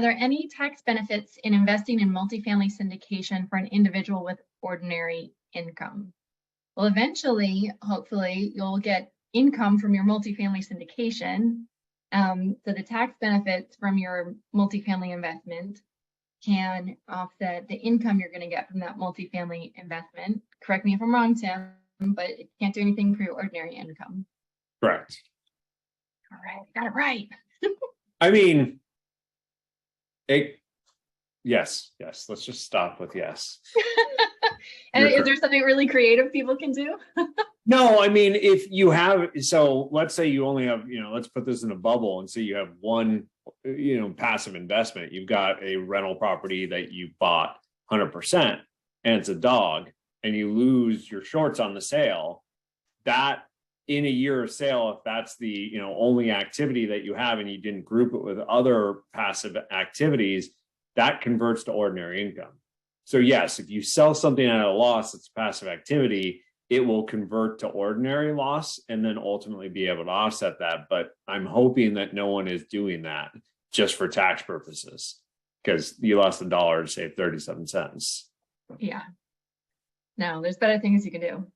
there any tax benefits in investing in multifamily syndication for an individual with ordinary income? Well, eventually, hopefully, you'll get income from your multifamily syndication. So the tax benefits from your multifamily investment can offset the income you're going to get from that multifamily investment. Correct me if I'm wrong, Tim, but it can't do anything for your ordinary income. Correct. All right, got it right. I mean, yes. Let's just stop with yes. And is there something really creative people can do? No, I mean, if you have, so let's say you only have, let's put this in a bubble and say you have one, passive investment. You've got a rental property that you bought 100% and it's a dog and you lose your shorts on the sale. That in a year of sale, if that's the, only activity that you have and you didn't group it with other passive activities, that converts to ordinary income. So yes, if you sell something at a loss, it's passive activity, it will convert to ordinary loss and then ultimately be able to offset that. But I'm hoping that no one is doing that just for tax purposes, because you lost $1 to save 37 cents. Yeah. No, there's better things you can do.